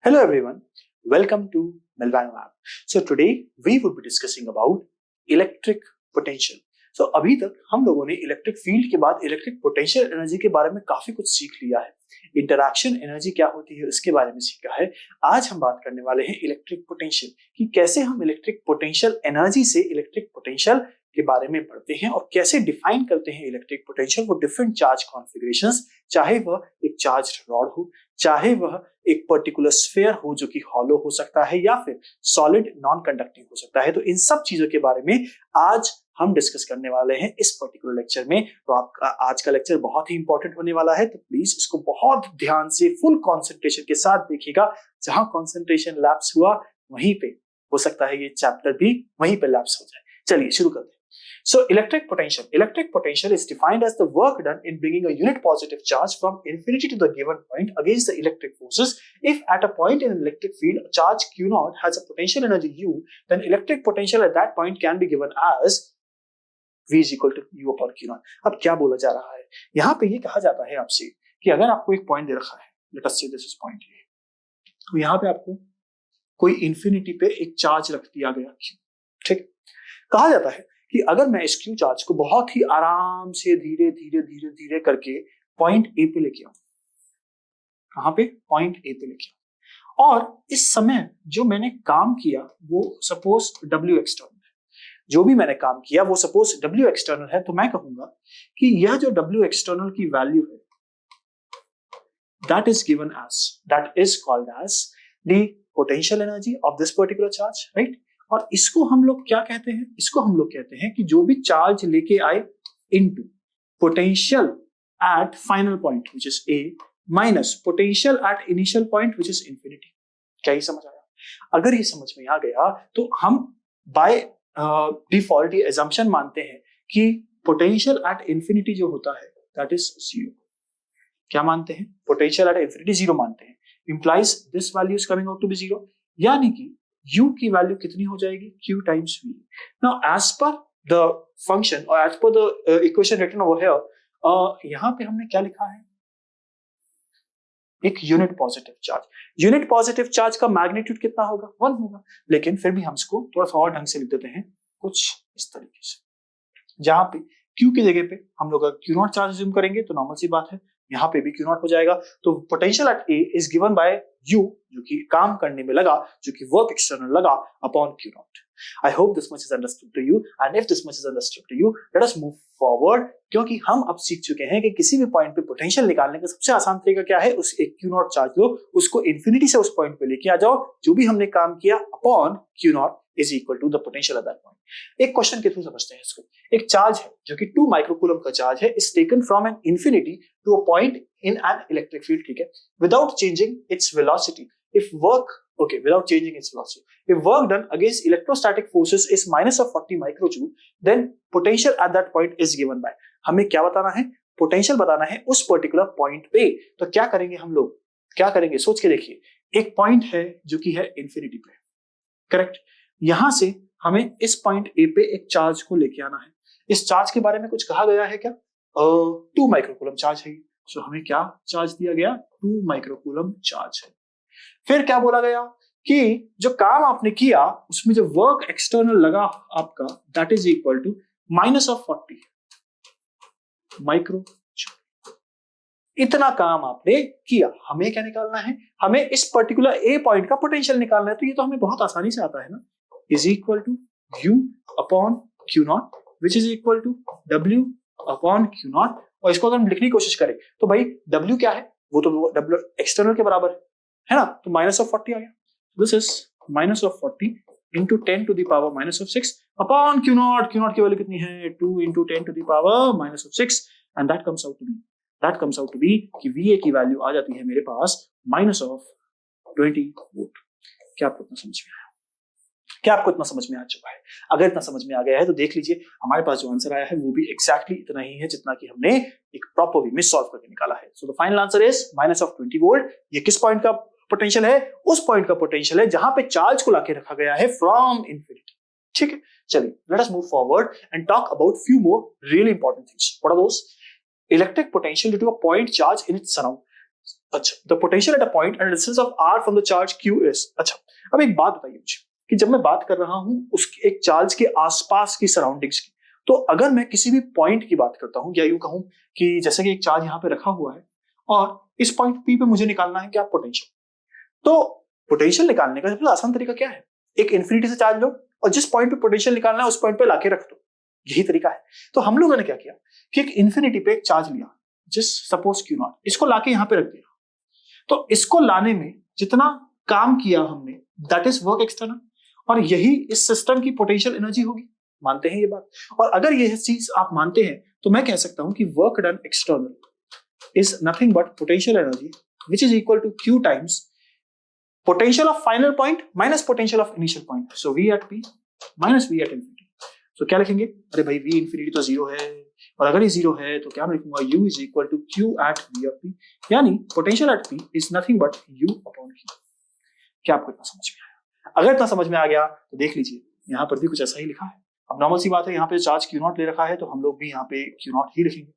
Hello everyone, welcome to Melvano Lab. So today we will be discussing about electric potential. So अभी तक हम लोगों ने electric field के बाद इलेक्ट्रिक पोटेंशियल एनर्जी के बारे में काफी कुछ सीख लिया है। इंटरैक्शन एनर्जी क्या होती है इसके बारे में सीखा है। आज हम बात करने वाले हैं इलेक्ट्रिक पोटेंशियल कि कैसे हम इलेक्ट्रिक पोटेंशियल एनर्जी से इलेक्ट्रिक पोटेंशियल के बारे में पढ़ते हैं और कैसे डिफाइन करते हैं इलेक्ट्रिक पोटेंशियल वो डिफरेंट चार्ज कॉन्फ़िगरेशंस, चाहे वह एक चार्ज रॉड हो, चाहे वह एक पर्टिकुलर स्फीयर हो जो कि हॉलो हो सकता है या फिर सॉलिड नॉन कंडक्टिंग हो सकता है। तो इन सब चीजों के बारे में आज हम डिस्कस करने वाले हैं इस पर्टिकुलर लेक्चर में। तो आपका आज का लेक्चर बहुत ही इंपॉर्टेंट होने वाला है, तो प्लीज इसको बहुत ध्यान से फुल कंसंट्रेशन के साथ देखिएगा। जहां कंसंट्रेशन लैप्स हुआ वहीं पे हो सकता है ये चैप्टर भी वहीं पे लैप्स हो जाए। चलिए शुरू करते हैं। So electric potential is defined as the work done in bringing a unit positive charge from infinity to the given point against the electric forces. If at a point in an electric field a charge Q naught has a potential energy U, then electric potential at that point can be given as V is equal to U upon Q naught. अब क्या बोला जा रहा है यहाँ पे? ये कहा जाता है आपसे कि अगर आपको एक पॉइंट दे रखा है, let us say this is point A, तो यहाँ पे आपको कोई इंफिनिटी पे एक चार्ज रख दिया गया Q, ठीक। कहा जाता है कि अगर मैं इस क्यू चार्ज को बहुत ही आराम से धीरे धीरे धीरे धीरे करके पॉइंट ए पे लेके आऊं, कहां पे? पॉइंट ए पे लेके आऊं, और इस समय जो मैंने काम किया वो सपोज W एक्सटर्नल है, जो भी मैंने काम किया वो सपोज W एक्सटर्नल है, तो मैं कहूंगा कि यह जो W एक्सटर्नल की वैल्यू है that is called as the potential energy of this particular charge, right? और इसको हम लोग क्या कहते हैं? इसको हम लोग कहते हैं कि जो भी चार्ज लेके आए into potential at final point which is a minus potential at initial point which is infinity. क्या ये समझ आया? अगर ये समझ में आ गया तो हम बाय डिफॉल्ट ये assumption मानते हैं कि पोटेंशियल एट इंफिनिटी जो होता है दैट इज जीरो। क्या मानते हैं? पोटेंशियल एट इंफिनिटी जीरो मानते हैं। Implies this value is coming out to be zero, यानी कि U की वैल्यू कितनी हो जाएगी? Q times V. Now, as per the function or as per the equation written over here, यहाँ पे हमने क्या लिखा है? एक unit positive charge. Unit positive charge का मैग्नीट्यूड कितना होगा? 1 होगा। लेकिन फिर भी हम इसको थोड़ा सा और ढंग से लिख देते हैं, कुछ इस तरीके से, जहां पे Q की जगह पे हम लोग Q नॉट चार्ज अज्यूम करेंगे तो नॉर्मल सी बात है, यहाँ पे भी Q नॉट हो जाएगा। तो potential at A is given by U, जो कि काम करने में लगा, जो कि वर्क एक्सटर्नल लगा, upon Q not. I hope this much is understood to you, and if this much is understood to you, let us move forward, क्योंकि हम अब सीख चुके हैं कि किसी भी पॉइंट पे पोटेंशियल निकालने का सबसे आसान तरीका क्या है? उस एक Q नॉट चार्ज लो, उसको इंफिनिटी से उस पॉइंट पे लेके आ जाओ, जो भी हमने काम किया upon Q not is equal to the potential at that point. एक क्वेश्चन के थ्रू समझते हैं इसको। एक चार्ज है जो कि 2 माइक्रोकूलम का चार्ज है, is taken from an infinity to a point in an electric field, ठीक है, without changing its velocity. If work, okay, without changing its velocity, if work done against electrostatic forces is minus of 40 microjoule, then potential at that point is given by, हमें क्या बताना है? Potential बताना है उस particular point पे। तो क्या करेंगे हम लोग? क्या करेंगे? सोच के देखिए। एक पॉइंट है जो कि है इंफिनिटी पे, करेक्ट। यहां से हमें इस पॉइंट ए पे एक चार्ज को लेके आना है। इस चार्ज के बारे में कुछ कहा गया है क्या? 2 माइक्रोकूलम चार्ज है। सो हमें क्या चार्ज दिया गया? 2 माइक्रोकूलम चार्ज है। फिर क्या बोला गया कि जो काम आपने किया उसमें जो वर्क एक्सटर्नल लगा आपका, that is equal to minus of 40 micro. इतना काम आपने किया। हमें क्या निकालना है? हमें इस पर्टिकुलर ए पॉइंट का पोटेंशियल निकालना है। तो ये तो हमें बहुत आसानी से आता है ना, is equal to U upon Q not which is equal to W upon Q not. और इसको अगर हम लिखने की कोशिश करें तो भाई W क्या है? वो तो W एक्सटर्नल के बराबर है ना, तो माइनस ऑफ 40 आ गया। This is minus of 40 into 10 to the power minus of 6 upon Q not. Q not की वैल्यू कितनी है? 2 into 10 to the power minus of 6, and that comes out to be कि VA की value आ जाती है मेरे पास माइनस ऑफ 20 वोल्ट। क्या आपको इतना समझ में आया? क्या आपको इतना समझ में आ चुका है? अगर इतना समझ में आ गया है तो देख लीजिए हमारे पास जो आंसर आया है वो भी एक्जैक्टली इतना ही है जितना कि हमने एक प्रॉपर वे में सॉल्व करके निकाला है। So the final answer is minus of 20 volt. ये किस पॉइंट का पोटेंशियल है? उस पॉइंट का पोटेंशियल है जहां पे चार्ज को लाके रखा गया है फ्रॉम इंफिनिटी, ठीक है। चलिए let us move forward and talk about few more really important things. What are those? Electric potential due to a point charge in its surround अच्छा, the potential at a point at distance of r from the charge q is. अच्छा, अब एक बात बताइए मुझे कि जब मैं बात कर रहा हूं उस एक चार्ज के आसपास की सराउंडिंग्स की, तो अगर मैं किसी भी पॉइंट की बात करता हूं या यूं कहूं कि जैसे कि एक चार्ज यहां पे रखा हुआ है और इस पॉइंट P पे मुझे निकालना है क्या पोटेंशियल, तो पोटेंशियल निकालने का सबसे आसान तरीका क्या है? एक इन्फिनिटी से चार्ज लो और जिस पॉइंट पे पोटेंशियल निकालना है उस पॉइंट पे लाके रख दो, यही तरीका है। तो हम लोगों ने क्या किया कि एक इन्फिनिटी पे एक चार्ज लिया, जिस सपोज Q0, इसको लाके यहां पे रख दिया। तो इसको लाने में जितना काम किया हमने, दैट इज वर्क एक्सटर्नल, और यही इस सिस्टम की पोटेंशियल एनर्जी होगी। मानते हैं ये बात? और अगर ये चीज आप मानते हैं तो मैं कह सकता हूं कि work done external is nothing but potential energy which is equal to Q times potential of final point minus potential of initial point. So V at P minus V at infinity. So क्या लिखेंगे? अरे भाई V infinity तो zero है, और अगर ये zero है तो क्या मैं लिखूंगा U is equal to Q at V of P, यानी potential at P is nothing but U upon Q. क्या आपको इतना समझ में आया? अगर इतना समझ में आ गया तो देख लीजिए यहाँ पर भी कुछ ऐसा ही लिखा है। अब नॉर्मल सी बात है, यहाँ पे चार्ज Q0 ले रखा है तो हम लोग भी यहाँ पे Q0 ही लिखेंगे,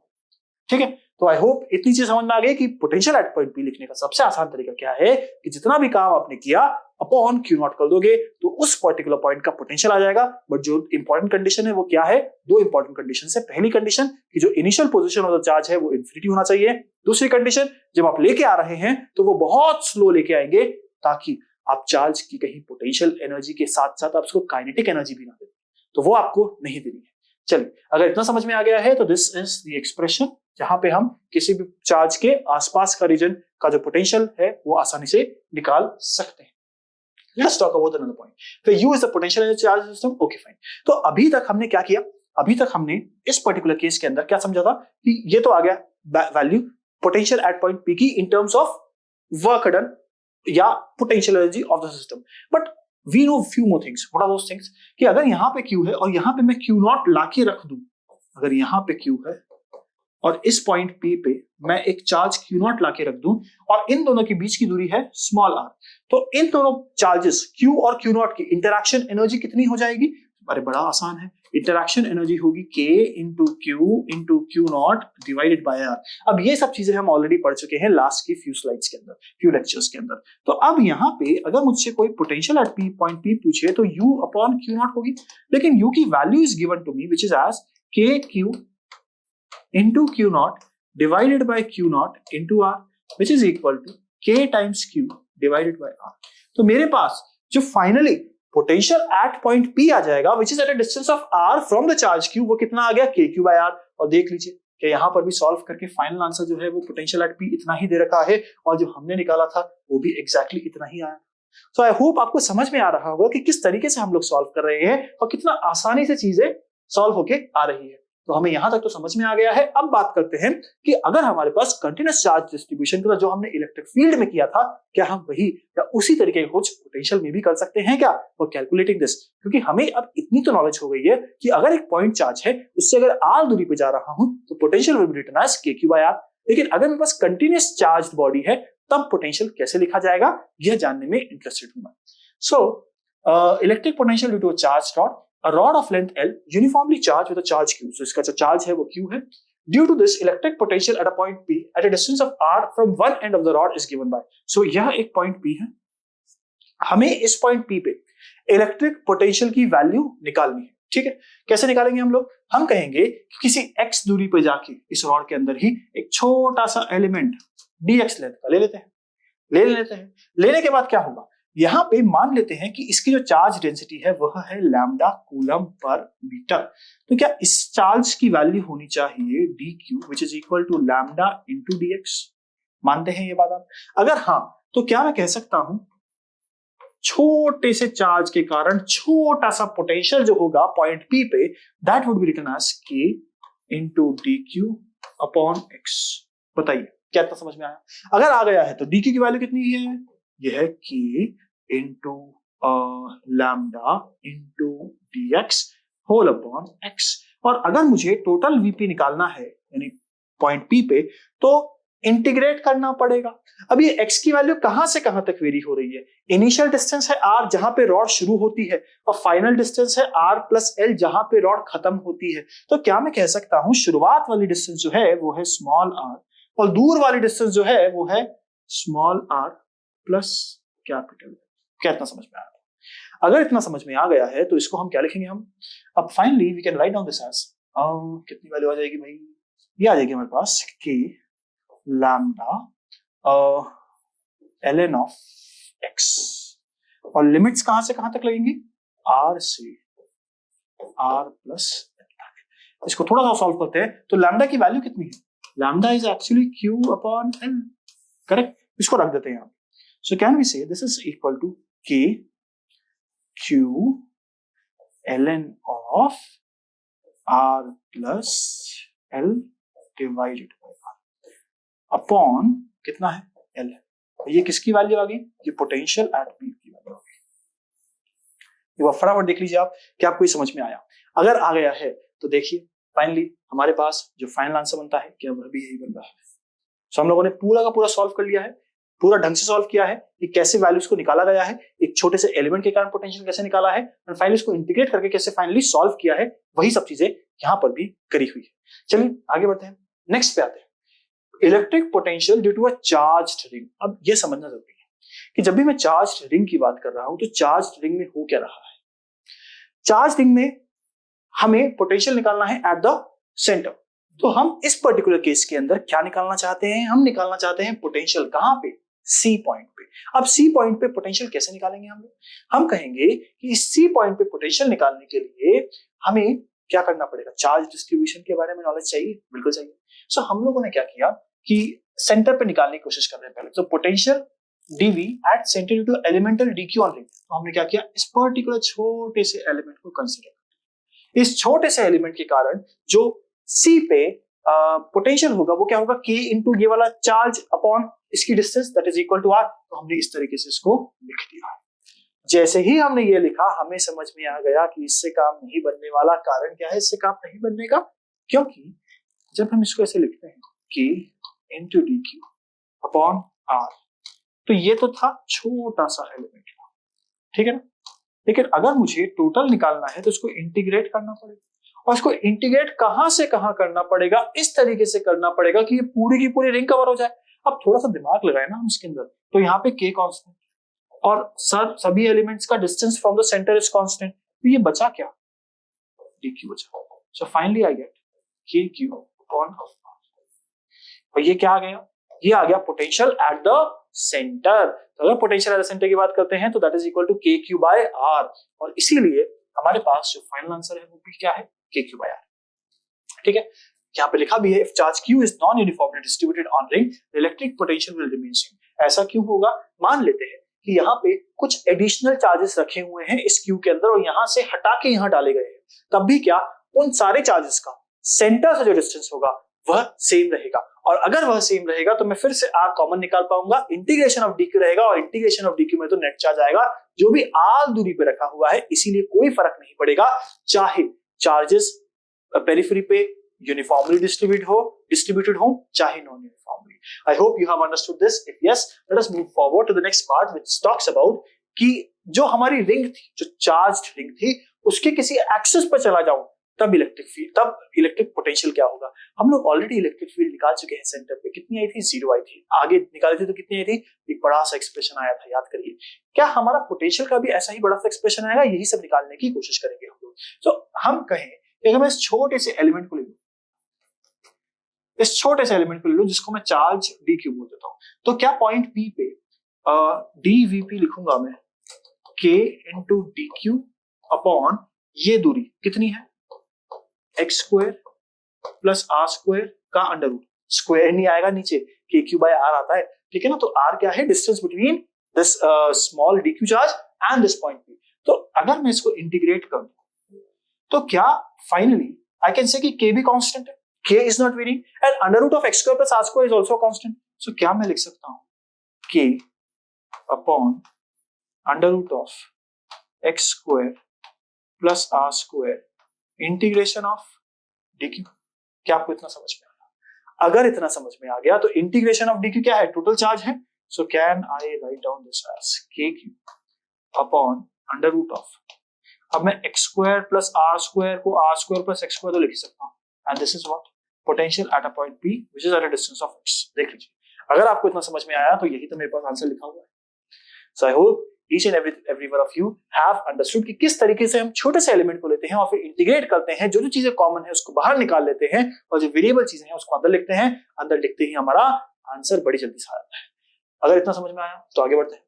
ठीक है। तो आई होप इतनी चीज समझ में आ गई कि पोटेंशियल एट पॉइंट P लिखने का सबसे आसान तरीका क्या है कि जितना भी काम आपने किया अपॉन Q0 कर दोगे तो उस पर्टिकुलर पॉइंट का पोटेंशियल आ जाएगा। बट जो इंपॉर्टेंट कंडीशन है वो क्या है? दो इंपॉर्टेंट कंडीशन है। पहली कंडीशन कि जो initial position of the charge है वो इन्फिनिटी होना चाहिए। दूसरी कंडीशन, जब आप लेके आ रहे हैं तो वो बहुत स्लो लेके आएंगे ताकि आप चार्ज की कहीं पोटेंशियल एनर्जी के साथ साथ आप उसको काइनेटिक एनर्जी भी ना दें, तो वो आपको नहीं देनी है। चलिए, अगर इतना समझ में आ गया है तो दिस इज द एक्सप्रेशन जहां पे हम किसी भी चार्ज के आसपास का रीजन का जो पोटेंशियल है वो आसानी से निकाल सकते हैं। Let's talk about another point. तो U is the potential in the charge system. Okay fine. तो अभी तक हमने क्या किया? अभी तक हमने इस पर्टिकुलर केस के अंदर क्या समझा था कि ये तो आ गया value potential at point P की in terms of work done या potential energy of the system. But we know few more things. What are those things? कि अगर यहाँ पे Q है और यहाँ पे मैं Q0 लाके रख दूं, अगर यहाँ पे Q है और इस पॉइंट P पे मैं एक चार्ज Q0 लाके रख दूं और इन दोनों के बीच की दूरी है स्मॉल r, तो इन दोनों चार्जेस Q और Q0 की इंटरैक्शन एनर्जी कितनी हो जाएगी? अरे बड़ा आसान है, इंटरैक्शन एनर्जी होगी K into Q into Q0 divided by R। अब ये सब चीजें हम ऑलरेडी पढ़ चुके हैं लास्ट की फ्यू स्लाइड्स के अंदर, फ्यू लेक्चर्स के अंदर। तो अब यहाँ पे अगर मुझसे कोई पोटेंशियल एट पॉइंट P पूछे तो U अपॉन Q0 होगी, लेकिन U की value is given to me which is as KQ into Q0 divided by Q0 into R which is equal to K times Q divided by R। तो मेरे पास जो finally potential at point P आ जाएगा which is at a distance of R from the charge Q, वो कितना आ गया? KQ by R। और देख लीजिए कि यहाँ पर भी सॉल्व करके फाइनल आंसर जो है वो पोटेंशियल एट P इतना ही दे रखा है और जो हमने निकाला था वो भी एग्जैक्टली इतना ही आया। सो आई होप आपको समझ में आ रहा होगा कि किस तरीके से हम लोग सॉल्व कर रहे हैं और कितना आसानी से चीजें सॉल्व होके आ रही है। तो हमें यहां तक तो समझ में आ गया है। अब बात करते हैं कि अगर हमारे पास कंटीन्यूअस चार्ज डिस्ट्रीब्यूशन का जो हमने इलेक्ट्रिक फील्ड में किया था, क्या हम वही या उसी तरीके का कुछ पोटेंशियल में भी कर सकते हैं क्या? फॉर कैलकुलेटिंग दिस, क्योंकि हमें अब इतनी तो नॉलेज हो गई है कि अगर एक पॉइंट चार्ज है उससे अगर r दूरी पे जा रहा हूं तो potential will be written as KQ by R। लेकिन अगर मेरे पास कंटीन्यूअस चार्ज बॉडी है तब पोटेंशियल कैसे लिखा जाएगा यह जानने में इंटरेस्टेड हूं मैं। So electric potential due to a charge rod, a rod of length L uniformly charged with a charge Q। So इसका जो चार्ज है वो Q है। Due to this, electric potential at a point P at a distance of R from one end of the rod is given by। So यह एक point P है, हमें इस पॉइंट P पे इलेक्ट्रिक पोटेंशियल की value निकालनी है। ठीक है, कैसे निकालेंगे हम लोग? हम कहेंगे कि किसी x दूरी पे जाके इस रॉड के अंदर ही एक छोटा सा एलिमेंट dx लेंथ का ले लेते हैं। लेने के बाद क्या होगा? यहां पे मान लेते हैं कि इसकी जो चार्ज डेंसिटी है वह है लैम्डा कूलम पर मीटर। तो क्या इस चार्ज की वैल्यू होनी चाहिए dq which is equal to lambda into dx? मानते हैं ये बात आप? अगर हाँ तो क्या मैं कह सकता हूं छोटे से चार्ज के कारण छोटा सा पोटेंशियल जो होगा पॉइंट P पे that would be written as K into dq upon x। बताइए क्या इतना समझ में आया? अगर आ गया है तो dq की वैल्यू कितनी है? यह है K into lambda into dx whole upon x। और अगर मुझे टोटल Vp निकालना है यानी पॉइंट P पे तो इंटीग्रेट करना पड़ेगा। अब ये x की वैल्यू कहां से कहां तक वेरी हो रही है? इनिशियल डिस्टेंस है r जहां पे रॉड शुरू होती है और फाइनल डिस्टेंस है r प्लस l जहां पे रॉड खत्म होती है। तो क्या मैं कह सकता हूं शुरुआत वाली डिस्टेंस जो है वो है स्मॉल r और दूर वाली डिस्टेंस जो है वो है स्मॉल आर प्लस कैपिटल। क्या इतना समझ में आया? अगर इतना समझ में आ गया है तो इसको हम क्या लिखेंगे हम? अब finally we can write down this as, कितनी वैल्यू आ जाएगी भाई? ये आ जाएगी हमारे पास कि लैम्डा ln ऑफ x, और लिमिट्स कहां से कहां तक लगेंगी? r से r प्लस। इसको थोड़ा सा सॉल्व करते हैं। तो लैम्डा की वैल्यू कितनी है? Lambda is actually q upon l, correct? इसको रख देते हैं यहां। So can we say this is equal to k q ln of r plus l divided by r upon कितना है? l। ये किसकी वैल्यू आ गई? ये पोटेंशियल एट पी की वैल्यू आ गई। एक बार फटाफट देख लीजिए आप, क्या आपको ये समझ में आया? अगर आ गया है तो देखिए फाइनली हमारे पास जो फाइनल आंसर बनता है क्या वह भी यही बन रहा है। सो हम लोगों ने पूरा का पूरा सॉल्व कर लिया है, पूरा ढंग से सॉल्व किया है कि कैसे वैल्यूज को निकाला गया है, एक छोटे से एलिमेंट के कारण पोटेंशियल कैसे निकाला है, और फाइनली इसको इंटीग्रेट करके कैसे फाइनली सॉल्व किया है, वही सब चीजें यहाँ पर भी करी हुई है। चलिए आगे बढ़ते हैं, नेक्स्ट पे आते हैं। Electric potential due to a charged ring. अब ये समझना जरूरी है कि जब भी मैं चार्ज्ड रिंग की बात कर रहा हूं तो चार्ज्ड रिंग में हो क्या रहा है। चार्ज रिंग में हमें पोटेंशियल निकालना है एट द सेंटर। तो हम इस पर्टिकुलर केस के अंदर क्या निकालना चाहते हैं? हम निकालना चाहते हैं पोटेंशियल कहां पे? सी पॉइंट पे। अब सी पॉइंट पे पोटेंशियल कैसे निकालेंगे हम लोग? हम कहेंगे कि इस सी पॉइंट पे पोटेंशियल निकालने के लिए हमें क्या करना पड़ेगा? चार्ज डिस्ट्रीब्यूशन के बारे में नॉलेज चाहिए, बिल्कुल चाहिए। सो हम लोगों ने क्या किया कि सेंटर पे निकालने की कोशिश कर रहे हैं पहले। तो potential dv at centre due to elemental dq on ring. तो हमने क्या किया? इस पर्टिकुलर छोटे से एलिमेंट को कंसीडर किया। इस छोटे से एलिमेंट के कारण जो सी पे पोटेंशियल होगा वो क्या होगा? k इंटू ये वाला चार्ज अपॉन इसकी distance that is equal to r। तो हमने इस तरीके से इसको लिख दिया। जैसे ही हमने ये लिखा हमें समझ में आ गया कि इससे काम नहीं बनने वाला। कारण क्या है इससे काम नहीं बनने का? क्योंकि जब हम इसको ऐसे लिखते हैं k into dq upon r, तो ये तो था छोटा सा एलिमेंट, ठीक है ना? लेकिन अगर मुझे टोटल निकालना है तो इसको इंटीग्रेट करना पड़ेगा, और इसको इंटीग्रेट कहां से कहां करना पड़ेगा? इस तरीके से करना पड़ेगा कि ये पूरी की पूरी रिंग कवर हो जाए। अब थोड़ा सा दिमाग लगाए ना हम इसके अंदर, तो यहाँ पे k कांस्टेंट और सभी एलिमेंट्स का distance from the centre is constant, तो ये बचा क्या? dq बचा। So finally I get kq upon r। और ये क्या आ गया? ये आ गया पोटेंशियल एट द सेंटर। तो अगर पोटेंशियल एट द सेंटर की बात करते हैं तो that is equal to kq by r, और इसीलिए हमारे पास जो फाइनल आंसर है वो भी क्या है? kq बाय r, ठीक है? यहाँ पे लिखा भी है if charge q is non uniformly distributed on ring the electric potential will remain same. ऐसा क्यों होगा? मान लेते हैं कि यहाँ पे कुछ एडिशनल चार्जेस रखे हुए हैं इस q के अंदर और यहाँ से हटा के यहाँ डाले गए हैं, तब भी क्या उन सारे चार्जेस का सेंटर से जो डिस्टेंस होगा वह सेम रहेगा। और अगर वह सेम रहेगा तो मैं फिर से r कॉमन निकाल पाऊंगा, इंटीग्रेशन ऑफ dq रहेगा, और इंटीग्रेशन ऑफ dq में तो नेट चार्ज आएगा जो भी r दूरी पे रखा हुआ है, इसीलिए कोई फर्क नहीं पड़ेगा चाहे चार्जेस पेरिफेरी पे यूनिफॉर्मली डिस्ट्रीब्यूटेड हो चाहे non uniformly. I hope you have understood this. If yes, let us move forward to the next part which talks about कि जो हमारी रिंग थी, जो चार्ज्ड रिंग थी, उसके किसी एक्सिस पर चला जाऊं तब इलेक्ट्रिक फील्ड, तब इलेक्ट्रिक पोटेंशियल क्या होगा? हम लोग ऑलरेडी इलेक्ट्रिक फील्ड निकाल चुके हैं सेंटर पे। कितनी आई थी? 0 आई थी। आगे निकाली थी तो कितनी आई थी? एक बड़ा सा एक्सप्रेशन आया था, याद करिए। क्या हमारा पोटेंशियल का भी ऐसा ही बड़ा सा एक्सप्रेशन आएगा? यही सब निकालने की कोशिश करेंगे हम लोग। तो हम कहें कि अगर मैं इस छोटे से एलिमेंट को ले लूं, इस छोटे से एलिमेंट को ले लूं जिसको मैं चार्ज dq बोल देता हूं, तो क्या पॉइंट p पे dvp लिखूंगा मैं k इंटू dq अपॉन ये दूरी कितनी है? X square plus r square का अंडर रूट। स्क्वायर नहीं आएगा नीचे, kq बाय r आता है, ठीक है ना? तो r क्या है? Distance between this small dq charge and this point p। तो अगर मैं इसको इंटीग्रेट कर दूं तो क्या फाइनली आई कैन से कि k भी कांस्टेंट है, k is not varying, and under root of x square plus r square is also constant. So क्या मैं लिख सकता हूं? k upon under root of x square plus r square integration of dq। क्या आपको इतना समझ में आया? अगर इतना समझ में आ गया तो इंटीग्रेशन ऑफ dq क्या है? टोटल चार्ज है। So can I write down this as kq upon under root of, अब मैं x square plus r square को r square plus x square तो लिख सकता हूं, and this is what? Potential at a point p which is at a distance of x। देख लीजिए, अगर आपको इतना समझ में आया तो यही तो मेरे पास आंसर लिखा हुआ है। So I hope each and every one of you have understood कि किस तरीके से हम छोटे से एलिमेंट को लेते हैं और फिर इंटीग्रेट करते हैं, जो जो चीजें कॉमन है उसको बाहर निकाल लेते हैं और जो वेरिएबल चीजें हैं उसको अंदर लिखते हैं। अंदर लिखते ही हमारा आंसर बड़ी जल्दी से आ जाता है। अगर इतना समझ में आया तो आगे बढ़ते हैं।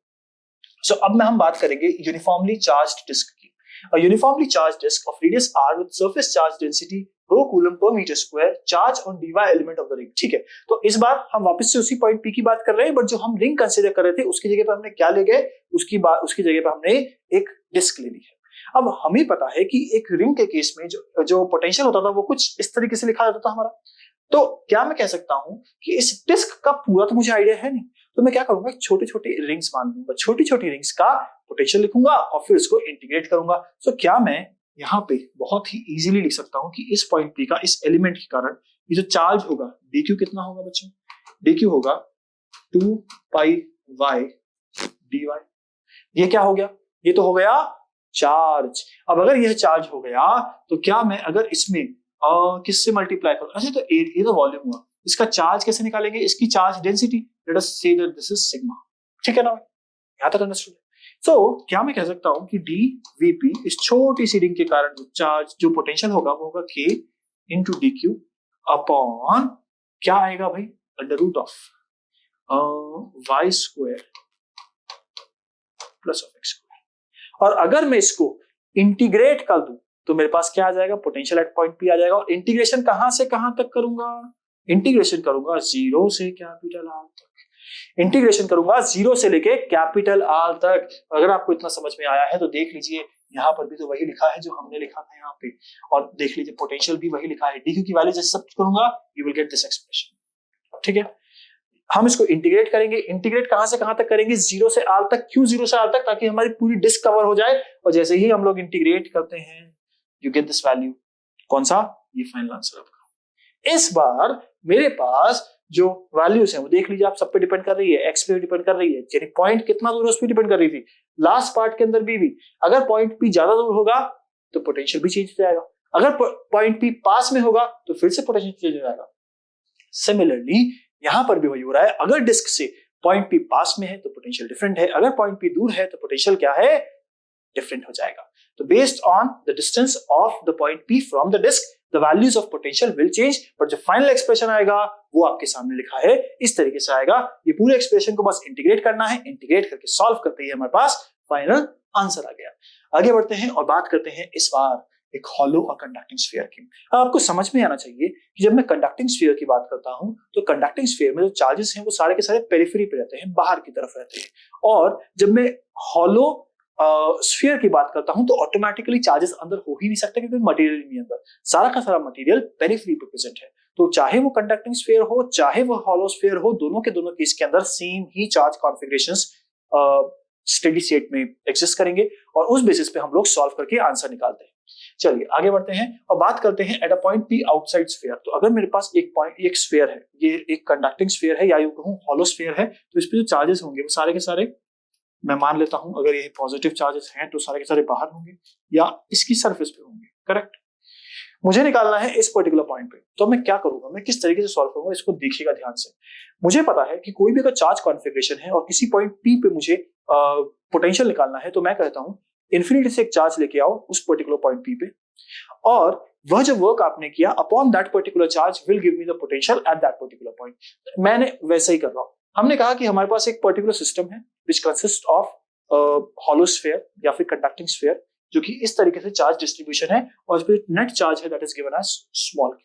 सो अब में हम बात करेंगे यूनिफॉर्मली चार्ज्ड डिस्क की। A uniformly charged disk of radius r with surface charge density rho coulomb per meter square charge on dy element of the ring। ठीक है, तो इस बार हम वापस से उसी पॉइंट P की बात कर रहे हैं, बट जो हम रिंग कंसीडर कर रहे थे उसकी जगह पे हमने क्या ले गए, उसकी जगह पे हमने एक डिस्क ले ली है। अब हमें पता है कि एक रिंग के केस में जो पोटेंशियल होता था वो कुछ इस तरीके से लिखा जाता था हमारा। तो क्या मैं कह सकता हूं कि इस डिस्क का पूरा तो मुझे आइडिया है नहीं, तो मैं क्या करूंगा, छोटे छोटे रिंग्स मान लूंगा, छोटी छोटी रिंग्स का पोटेंशियल लिखूंगा और फिर उसको इंटीग्रेट करूंगा। सो क्या मैं यहाँ पे बहुत ही इजीली लिख सकता हूँ कि इस पॉइंट P का इस एलिमेंट के कारण ये जो चार्ज होगा dq कितना होगा बच्चों, dq होगा 2 पाई y dy। ये क्या हो गया, ये तो हो गया चार्ज। अब अगर यह चार्ज हो गया तो क्या मैं अगर इसमें किससे मल्टीप्लाई करूं, अच्छा तो ये तो वॉल्यूम हुआ, इसका चार्ज कैसे निकालेंगे, इसकी charge density, let us say that this is sigma. ठीक है ना, यहां तक अंडरस्टूड। सो क्या मैं कह सकता हूं कि dVp इस छोटी सी रिंग के कारण जो चार्ज जो पोटेंशियल होगा वो होगा k इंटू dq अपॉन क्या आएगा भाई, under root of y square plus of x square. और अगर मैं इसको इंटीग्रेट कर दूं तो मेरे पास क्या आ जाएगा, पोटेंशियल एट पॉइंट P आ जाएगा। और इंटीग्रेशन कहां से कहां तक करूंगा, इंटीग्रेशन करूंगा 0 से कैपिटल R तक, इंटीग्रेशन करूंगा 0 से लेके कैपिटल R तक। अगर आपको इतना समझ में आया है तो देख लीजिए यहाँ पर भी तो वही लिखा है जो हमने लिखा था यहाँ पे, और देख लीजिए पोटेंशियल भी वही लिखा है। dq की वैल्यू जैसे सब करूंगा you will get this expression. ठीक है, हम इसको इंटीग्रेट करेंगे, इंटीग्रेट कहां से कहां तक करेंगे, 0 से R तक। क्यों 0 से R तक, ताकि हमारी पूरी डिस्क कवर हो जाए। और जैसे ही हम लोग इंटीग्रेट करते हैं यू गेट दिस वैल्यू, कौन सा, ये फाइनल आंसर आपका। इस बार मेरे पास जो वैल्यूज हैं वो देख लीजिए, आप सब पे डिपेंड कर रही है, एक्स पे डिपेंड कर रही है, यानी पॉइंट कितना दूर है उस पे डिपेंड कर रही थी। लास्ट पार्ट के अंदर भी अगर पॉइंट P ज्यादा दूर होगा तो पोटेंशियल भी चेंज हो जाएगा, अगर पॉइंट P पास में होगा तो फिर से पोटेंशियल चेंज हो जाएगा। सिमिलरली यहां पर भी वही हो रहा है, अगर डिस्क से पॉइंट P पास में है तो पोटेंशियल डिफरेंट है, अगर पॉइंट P दूर है तो पोटेंशियल क्या है, डिफरेंट हो जाएगा। तो based on the distance of the point P from the disc the values of potential will change, but जो फाइनल एक्सप्रेशन आएगा वो आपके सामने लिखा है, इस तरीके से आएगा। ये पूरे एक्सप्रेशन को बस इंटीग्रेट करना है, इंटीग्रेट करके सॉल्व करते ही हमारे पास फाइनल आंसर आ गया। आगे बढ़ते हैं और बात करते हैं इस बार एक हॉलो और कंडक्टिंग स्फीयर की। आपको समझ में आना चाहिए कि जब मैं कंडक्टिंग स्फीयर की बात करता हूं तो कंडक्टिंग स्फीयर में जो चार्जेस हैं वो सारे के सारे पेरिफेरी पे रहते हैं, बाहर की तरफ रहते हैं। और जब मैं हॉलो स्फीयर की बात करता हूं तो ऑटोमेटिकली चार्जेस अंदर हो ही नहीं सकते, क्योंकि मटेरियल नहीं अंदर, सारा का सारा मटेरियल पेरिफेरी पे प्रेजेंट है। तो चाहे वो कंडक्टिंग स्फीयर हो चाहे वो हॉलो स्फीयर हो, दोनों के दोनों केस के अंदर सेम ही चार्ज कॉन्फ़िगरेशंस स्टेडी स्टेट में एग्जिस्ट करेंगे और उस बेसिस पे हम लोग सॉल्व करके आंसर निकालते हैं। चलिए आगे बढ़ते हैं और बात करते हैं eight a point P outside sphere. तो अगर मेरे पास एक स्फीयर है, ये एक कंडक्टिंग स्फीयर है या यूं कहूं हॉलो स्फीयर है, तो इस पे जो चार्जेस होंगे वो सारे के सारे, मैं मान लेता हूं अगर ये पॉजिटिव चार्जेस हैं तो सारे के सारे बाहर होंगे या इसकी सरफेस पे होंगे, करेक्ट। मुझे निकालना है इस पर्टिकुलर पॉइंट पे, तो मैं क्या करूंगा, मैं किस तरीके से सॉल्व करूंगा, इसको देखिएगा ध्यान से। मुझे पता है कि कोई भी अगर चार्ज कॉन्फ़िगरेशन है और किसी पॉइंट P पे मुझे पोटेंशियल निकालना है, तो मैं कहता हूं इन्फिनिटी से एक चार्ज लेके आओ उस पर्टिकुलर पॉइंट P पे, और वह जो वर्क आपने किया upon that particular charge will give me the potential at that particular point. मैंने वैसे ही कर रहा हूं। हमने कहा कि हमारे पास एक पर्टिकुलर सिस्टम है which consists of hollow sphere या फिर conducting sphere, जो कि इस तरीके से चार्ज डिस्ट्रीब्यूशन है और इस पे नेट चार्ज है that is given as small q.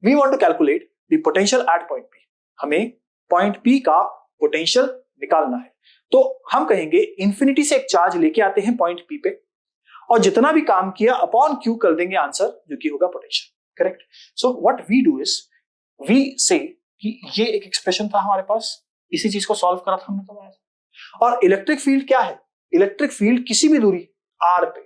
We want to calculate the potential at point P. हमें पॉइंट P का पोटेंशियल निकालना है, तो हम कहेंगे इन्फिनिटी से एक चार्ज लेके आते हैं पॉइंट P पे और जितना भी काम किया अपॉन Q कर देंगे आंसर, जो कि होगा potential, correct. So what we do is we say कि ये एक एक्सप्रेशन था हमारे पास, इसी चीज को सॉल्व करा था हमने तो। और इलेक्ट्रिक फील्ड क्या है, इलेक्ट्रिक फील्ड किसी भी दूरी r पे,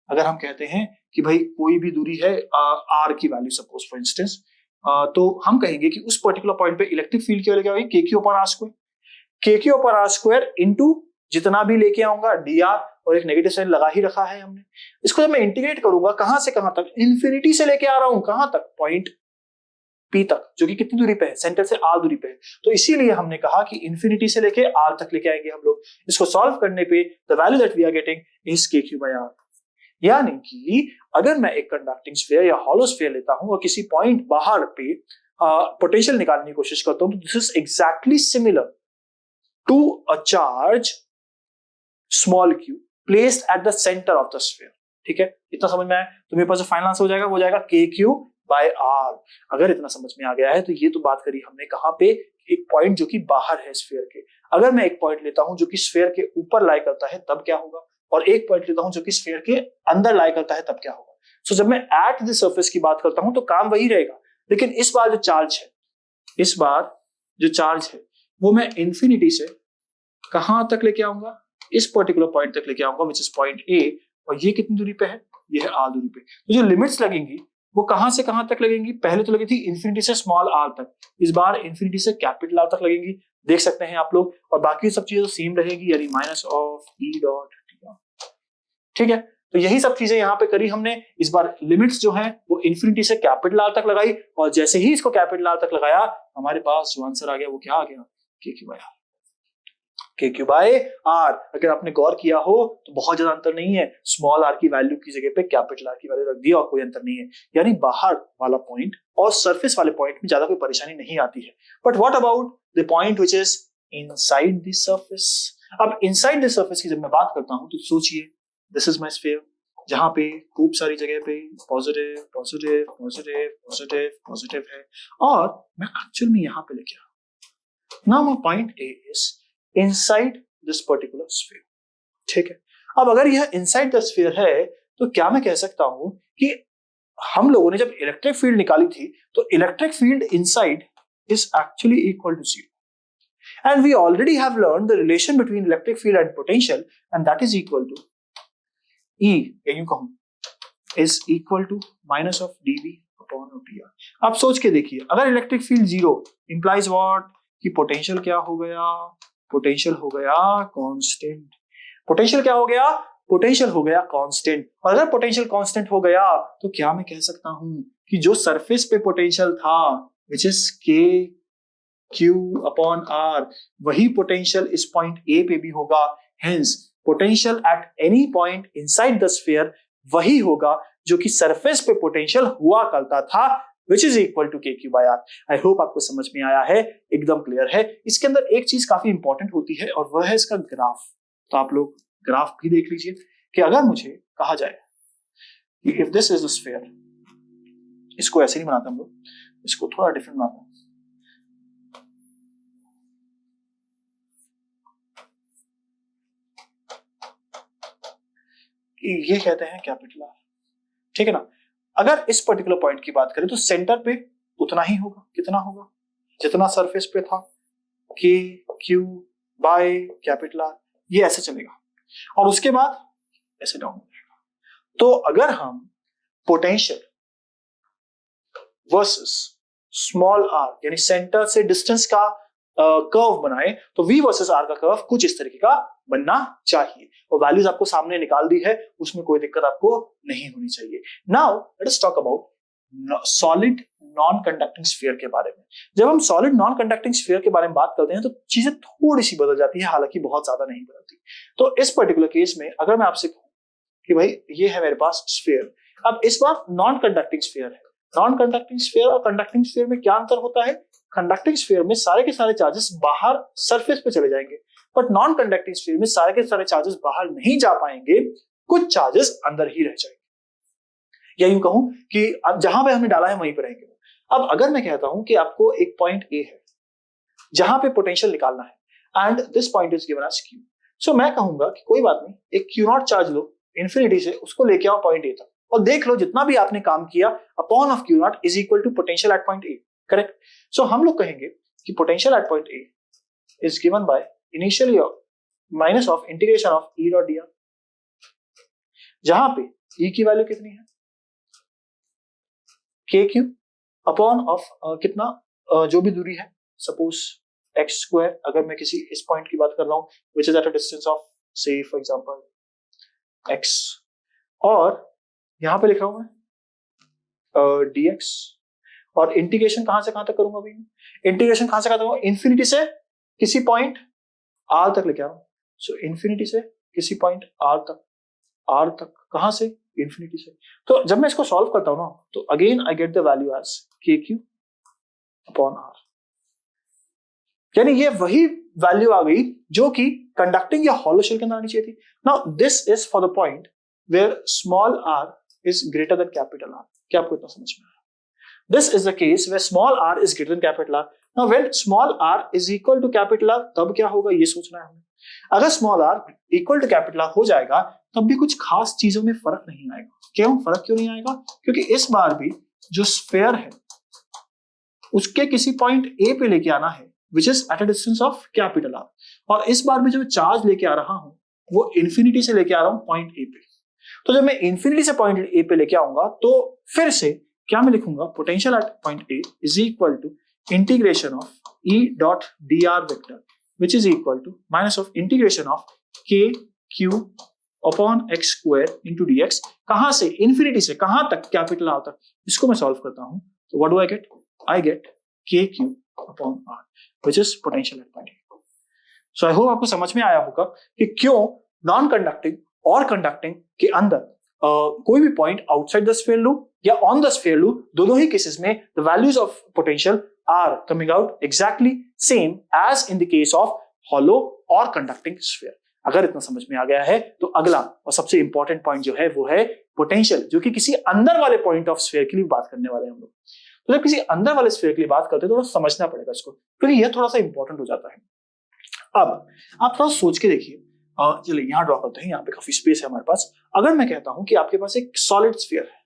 अगर हम कहते हैं कि भाई कोई भी दूरी है r की वैल्यू सपोज फॉर इंस्टेंस, तो हम कहेंगे कि उस पर्टिकुलर पॉइंट पे इलेक्ट्रिक फील्ड की वैल्यू क्या होगी, kq upon r square into जितना भी लेके आऊंगा dr, और एक नेगेटिव साइन लगा ही रखा है हमने। इसको जब मैं इंटीग्रेट करूंगा कहां से कहां तक, इन्फिनिटी से लेके आ रहा हूं कहां तक, पॉइंट P तक, जो कि कितनी दूरी पे है, सेंटर से R दूरी पे है। तो इसीलिए हमने कहा कि इंफिनिटी से लेके R तक लेके आएंगे हम लोग। इसको सॉल्व करने पे the value that we are getting is KQ/R। यानी कि अगर मैं एक कंडक्टिंग स्फीयर या हॉलो स्फीयर लेता हूं और किसी पॉइंट बाहर पे पोटेंशियल निकालने की कोशिश करता हूं, तो this is exactly similar to a charge small q placed at the centre of the sphere. ठीक है, इतना समझ में आया? तो मेरे पास जो फाइनल आंसर हो जाएगा वो जाएगा KQ/R। अगर इतना समझ में आ गया है तो ये तो बात करी हमने कहां पे, एक पॉइंट जो कि बाहर है स्फीयर के। अगर मैं एक पॉइंट लेता हूं जो कि स्फीयर के ऊपर लाई करता है तब क्या होगा, और एक पॉइंट लेता हूं जो कि स्फीयर के अंदर लाई करता है तब क्या होगा। सो जब मैं एट द सरफेस की बात करता हूं तो काम वही रहेगा, लेकिन इस बार जो चार्ज है, इस बार जो चार्ज है वो मैं इंफिनिटी से कहां तक लेके आऊंगा, इस पर्टिकुलर पॉइंट तक लेके आऊंगा, विच इज पॉइंट A। और ये कितनी दूरी पे है, ये है R दूरी पे। तो जो लिमिट्स लगेंगी वो कहां से कहां तक लगेंगी, पहले तो लगी थी इंफिनिटी से स्मॉल r तक, इस बार इंफिनिटी से कैपिटल R तक लगेंगी, देख सकते हैं आप लोग। और बाकी सब चीजें तो सेम रहेगी, यानी माइनस ऑफ E डॉट। ठीक है, तो यही सब चीजें यहाँ पे करी हमने। इस बार लिमिट्स जो है वो इंफिनिटी से कैपिटल R तक लगाई, और जैसे ही इसको कैपिटल R तक लगाया हमारे पास जो आंसर आ गया वो क्या आ गया, KQ/R। KQ/R अगर आपने गौर किया हो तो बहुत ज्यादा अंतर नहीं है, स्मॉल r की वैल्यू की जगह पे कैपिटल R की वैल्यू रख दी और कोई अंतर नहीं है। यानी बाहर वाला पॉइंट और सरफेस वाले पॉइंट में ज्यादा कोई परेशानी नहीं आती है। But what about the point which is inside the surface. अब इनसाइड द सरफेस की जब मैं बात करता हूं तो सोचिए, दिस इज माय स्फीयर, जहां पे खूब सारी जगह पे positive positive positive positive positive है, और मैं एक्चुअल में यहां पे लेके आ। Now my point A is inside this particular sphere। ठीक है, अब अगर यह inside the sphere है तो क्या मैं कह सकता हूं कि हम लोगों ने जब इलेक्ट्रिक फील्ड निकाली थी तो electric field inside is actually equal to 0, and we already have learned the relation between electric field and potential, and that is equal to E, या यूं कहूं, is equal to minus of dV upon dr। आप सोच के देखिए, अगर electric field 0 implies what, कि potential क्या हो गया, पोटेंशियल हो गया कांस्टेंट। पोटेंशियल क्या हो गया, पोटेंशियल हो गया कांस्टेंट। और अगर पोटेंशियल कांस्टेंट हो गया तो क्या मैं कह सकता हूं कि जो सरफेस पे पोटेंशियल था विच इज KQ/R, वही पोटेंशियल इस पॉइंट A पे भी होगा। Hence potential at any point inside the sphere वही होगा जो कि सरफेस पे पोटेंशियल हुआ करता था, which is equal to KQ/R। I hope आपको समझ में आया है, एकदम क्लियर है। इसके अंदर एक चीज काफी इंपॉर्टेंट होती है और वह है इसका ग्राफ। तो आप लोग ग्राफ भी देख लीजिए कि अगर मुझे कहा जाए कि if this is the sphere, इसको ऐसे नहीं बनाते हम लोग, इसको थोड़ा डिफरेंट बनाते हैं। ये कहते हैं कैपिटल R। ठीक है ना, अगर इस पर्टिकुलर पॉइंट की बात करें तो सेंटर पे उतना ही होगा, कितना होगा, जितना सरफेस पे था, KQ/R, ये ऐसे चलेगा और उसके बाद ऐसे डाउन हो जाएगा। तो अगर हम पोटेंशियल वर्सेस स्मॉल r यानी सेंटर से डिस्टेंस का कर्व बनाए तो V वर्सेस R का कर्व कुछ इस तरीके का बनना चाहिए, और वैल्यूज आपको सामने निकाल दी है, उसमें कोई दिक्कत आपको नहीं होनी चाहिए। Now let us talk about solid non conducting sphere के बारे में। जब हम सॉलिड नॉन कंडक्टिंग स्फीयर के बारे में बात करते हैं तो चीजें थोड़ी सी बदल जाती है, हालांकि बहुत ज्यादा नहीं बदलती। तो इस पर्टिकुलर केस में अगर मैं आपसे कहूं कि भाई ये है मेरे पास स्फीयर, अब इस बार नॉन कंडक्टिंग स्फीयर है। नॉन कंडक्टिंग स्फीयर और कंडक्टिंग स्फीयर में क्या अंतर होता है, कंडक्टिंग स्फीयर में सारे के सारे चार्जेस बाहर सरफेस पे चले जाएंगे, बट नॉन कंडक्टिंग स्फीयर में सारे के सारे चार्जेस बाहर नहीं जा पाएंगे, कुछ चार्जेस अंदर ही रह जाएंगे, या यूं कहूं कि जहां पे हमने डाला है वहीं पर रहेंगे। अब अगर मैं कहता हूं कि आपको एक पॉइंट A है जहां पे पोटेंशियल निकालना है and this point is given as Q, so मैं कहूंगा कि कोई बात नहीं, एक Q0 चार्ज लो इंफिनिटी से, उसको लेके आओ पॉइंट A तक और देख लो जितना भी आपने काम किया upon of Q0 is equal to potential at point A। Correct, so हम लोग कहेंगे कि potential at point A is given by initially minus of integration of E dot dr, जहां पे E की वैल्यू कितनी है KQ अपॉन ऑफ कितना जो भी दूरी है, सपोज x स्क्वायर, अगर मैं किसी इस पॉइंट की बात कर रहा हूं which is at a distance of से फॉर एग्जांपल x, और यहां पे लिखा हुआ है dx, और इंटीग्रेशन कहां से कहां तक करूंगा भाई? इंटीग्रेशन कहां से कहां तक करूंगा? इन्फिनिटी से किसी पॉइंट आर तक लेके आ रहा हूं। सो इन्फिनिटी से किसी पॉइंट आर तक कहां से? इन्फिनिटी से। तो जब मैं इसको सॉल्व करता हूं ना, तो again I get the value as k Q upon r, यानी ये वही वैल्यू आ गई जो कि कंडक्टिंग या हॉलो शेल के अंदर आनी चाहिए थी। Now this is for the point where small r is greater than capital r. क्या आपको इतना समझ में आया? This is the case where small r is greater than capital R. Now when small r is equal to capital R, तब क्या होगा ये सोचना है हमें। अगर small r equal to capital R हो जाएगा तब भी कुछ खास चीजों में फर्क नहीं आएगा। क्यों फर्क क्यों नहीं आएगा? क्योंकि इस बार भी जो स्फीयर है उसके किसी पॉइंट A पे लेके आना है which is at a distance of capital R, और इस बार भी जो चार्ज लेके आ रहा हूं वो इंफिनिटी से लेके आ रहा हूं पॉइंट A पे। तो जब मैं इंफिनिटी से पॉइंट A पे लेके आऊंगा तो फिर से क्या मैं लिखूंगा? Potential at point A is equal to integration of E dot D R vector which is equal to minus of integration of के Q upon x square into D x. कहां से? इन्फिनिटी से कहां तक? कैपिटल आर तक। इसको मैं solve करता हूं तो what do I get? I get K Q upon R which is potential at point A. So I hope आपको समझ में आया होगा कि क्यों नॉन कंडक्टिंग और कंडक्टिंग के अंदर कोई भी point outside the sphere loop या ऑन द स्फीयर लूप, दोनों ही केसेस में the values of potential are coming out exactly same as in the case of hollow और कंडक्टिंग स्फीयर। अगर इतना समझ में आ गया है तो अगला और सबसे इंपॉर्टेंट पॉइंट जो है वो है पोटेंशियल, जो कि किसी अंदर वाले पॉइंट ऑफ स्फीयर के लिए बात करने वाले हैं हम लोग। तो जब किसी अंदर वाले स्फीयर के लिए बात करते हैं तो थोड़ा समझना पड़ेगा इसको, क्योंकि यह थोड़ा सा इंपॉर्टेंट हो जाता है। अब आप थोड़ा सोच के देखिए, चलिए यहां ड्रॉ करते हैं, यहाँ पे काफी स्पेस है हमारे पास। अगर मैं कहता हूं कि आपके पास एक सॉलिड स्फीयर है,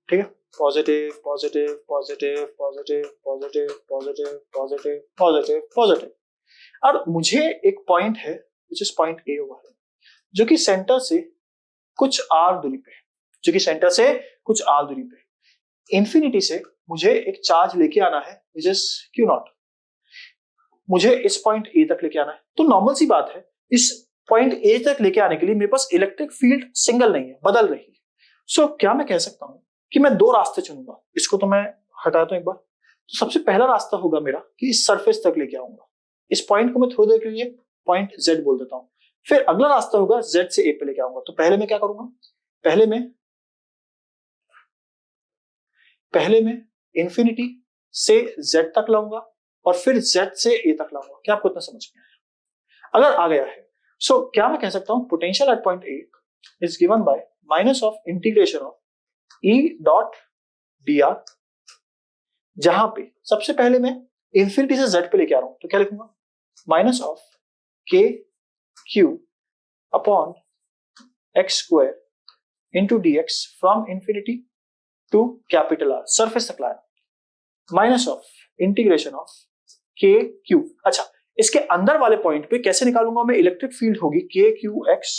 ठीक है, positive positive positive positive positive positive positive positive positive, और मुझे एक पॉइंट है which is point A over है, जो कि सेंटर से कुछ आर दूरी पे है, जो कि सेंटर से कुछ आर दूरी पे। इंफिनिटी से मुझे एक चार्ज लेके आना है विच इज क्यू नॉट, मुझे इस पॉइंट ए तक लेके आना है। तो नॉर्मल सी बात है, इस पॉइंट ए तक लेके आने के लिए मेरे पास इलेक्ट्रिक फील्ड सिंगल नहीं है, बदल रही है। सो क्या मैं कह सकता हूं कि मैं दो रास्ते चुनूंगा। इसको तो मैं हटाता हूं एक बार। तो सबसे पहला रास्ता होगा मेरा कि इस सरफेस तक लेके आऊंगा, इस पॉइंट को मैं थोड़ी देर के लिए पॉइंट जेड बोल देता हूं। फिर अगला रास्ता होगा जेड से ए पे लेके आऊंगा। तो पहले मैं क्या करूंगा? पहले मैं इंफिनिटी से जेड तक लाऊंगा और फिर जेड से ए तक लाऊंगा। क्या आपको इतना समझ में आया? अगर आ गया है, सो क्या मैं कह सकता हूं potential at point A is given bye minus of integration of E dot D are, जहां पे सबसे पहले मैं इंफिनिटी से जेड पे लेके आ रहा हूं। तो क्या लिखूंगा? माइनस ऑफ के Q upon x square into D x from infinity to capital R, surface तक लाया, माइनस ऑफ इंटीग्रेशन ऑफ के क्यू। अच्छा, इसके अंदर वाले पॉइंट पे कैसे निकालूंगा मैं? इलेक्ट्रिक फील्ड होगी k q x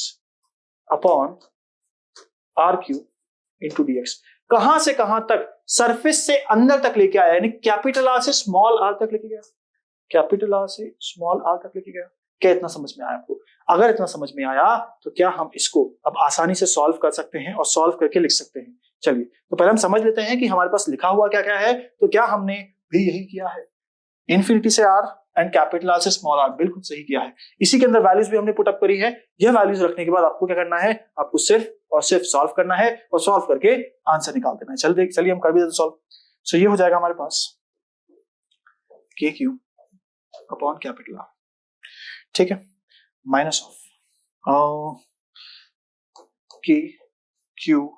upon r q into D x. कहां से कहां तक? सरफेस से अंदर तक लेके आया, यानी कैपिटल आर से स्मॉल आर तक लेके गया, कैपिटल आर से स्मॉल आर तक लेके गया। क्या इतना समझ में आया आपको? अगर इतना समझ में आया तो क्या हम इसको अब आसानी से सॉल्व कर सकते हैं और सॉल्व करके लिख सकते हैं। चलिए, तो पहले हम समझ लेते हैं कि हमारे पास लिखा हुआ क्या क्या है। तो क्या हमने भी यही किया है? इंफिनिटी से आर एंड कैपिटल आर से स्मॉल आर, बिल्कुल सही किया है। इसी के अंदर वैल्यूज भी हमने पुट अप करी है। यह वैल्यूज रखने के बाद आपको क्या करना है? आपको सिर्फ और सिर्फ सॉल्व करना है और सॉल्व करके आंसर निकाल देना है। चलिए हम कर भी देते सॉल्व। सो ये हो जाएगा हमारे पास के क्यू अपॉन कैपिटल आर, ठीक है, माइनस ऑफ के q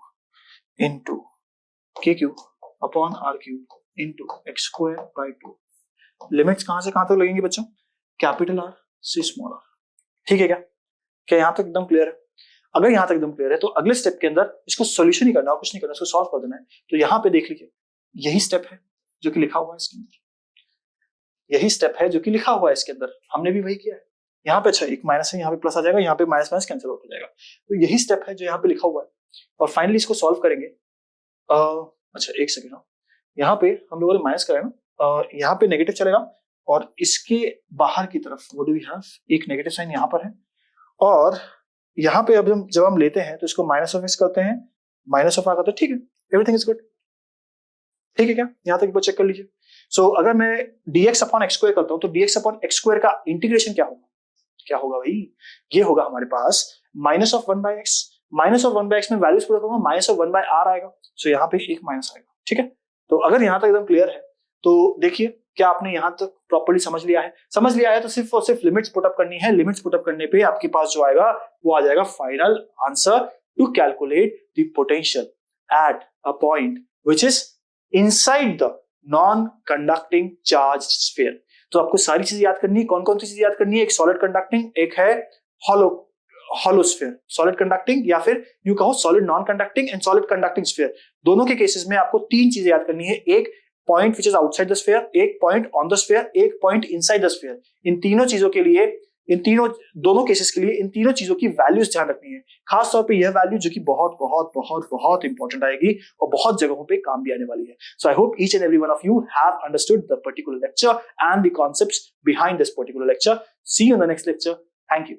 into k Q upon r q into x square by 2। Limits कहां से कहां तक लगेंगे बच्चों? कैपिटल आर से स्मॉल आर, ठीक है। क्या यहां तक एकदम क्लियर है? अगर यहां तक एकदम क्लियर है तो अगले स्टेप के अंदर इसको सॉल्यूशन ही करना है, कुछ नहीं करना, इसको सॉल्व कर देना है। तो यहां पे देख लीजिए, यही स्टेप है जो कि लिखा हुआ है इसके अंदर, यही स्टेप है जो कि लिखा हुआ है इसके अंदर, हमने भी वही किया है। यहाँ पे अच्छा एक माइनस है, यहाँ पे प्लस आ जाएगा, यहाँ पे माइनस माइनस कैंसिल आउट हो जाएगा। तो यही स्टेप है जो यहाँ पे लिखा हुआ है और फाइनली इसको सॉल्व करेंगे। अच्छा एक सेकेंड, यहाँ पे हम लोगों ने माइनस करा है ना, यहाँ पे नेगेटिव चलेगा और इसके बाहर की तरफ व्हाट डू वी हैव, एक नेगेटिव साइन यहाँ पर है और यहाँ पे अब जब हम लेते हैं तो इसको माइनस ऑफ एक्स करते हैं, माइनस ऑफ आर करते हैं, ठीक है, एवरीथिंग इज गुड। ठीक है क्या? यहाँ तक एक बार चेक कर लीजिए। सो अगर मैं dx अपॉन एक्स स्क्वायर करता हूँ तो dx अपॉन एक्स स्क्वायर का इंटीग्रेशन क्या होगा? क्या होगा भाई? ये होगा हमारे पास minus of 1/x। Minus of 1/x में वैल्यूज पुट करूंगा, माइनस ऑफ 1/r आएगा। सो यहाँ पे एक माइनस आएगा। ठीक है, तो अगर यहाँ तक एकदम क्लियर है तो देखिए क्या आपने यहाँ तक प्रॉपर्ली समझ लिया है? समझ लिया है तो सिर्फ और सिर्फ लिमिट्स पुट अप करनी है। लिमिट्स पुट अप करने पे आपके पास जो आएगा वो आ जाएगा final answer to calculate the potential at a point which is inside the non conducting charge sphere. तो आपको सारी चीजें याद करनी है। कौन कौन सी चीजें याद करनी है? एक सॉलिड कंडक्टिंग, एक है हॉलो स्फीयर। सॉलिड कंडक्टिंग या फिर यूं कहो solid non conducting and solid conducting sphere. दोनों के केसेस में आपको तीन चीजें याद करनी है। एक point which is outside the sphere, एक पॉइंट ऑन द स्फीयर, एक पॉइंट इनसाइड द स्फीयर। इन तीनों चीजों के लिए, इन तीनों दोनों केसेस के लिए इन तीनों चीजों की वैल्यूज ध्यान रखनी है। खास तौर पे यह वैल्यू जो कि बहुत बहुत बहुत बहुत इंपॉर्टेंट आएगी और बहुत जगहों पे काम भी आने वाली है। So I hope each and every one of you have understood the particular lecture and the concepts behind this particular lecture. See you in the next lecture. Thank you.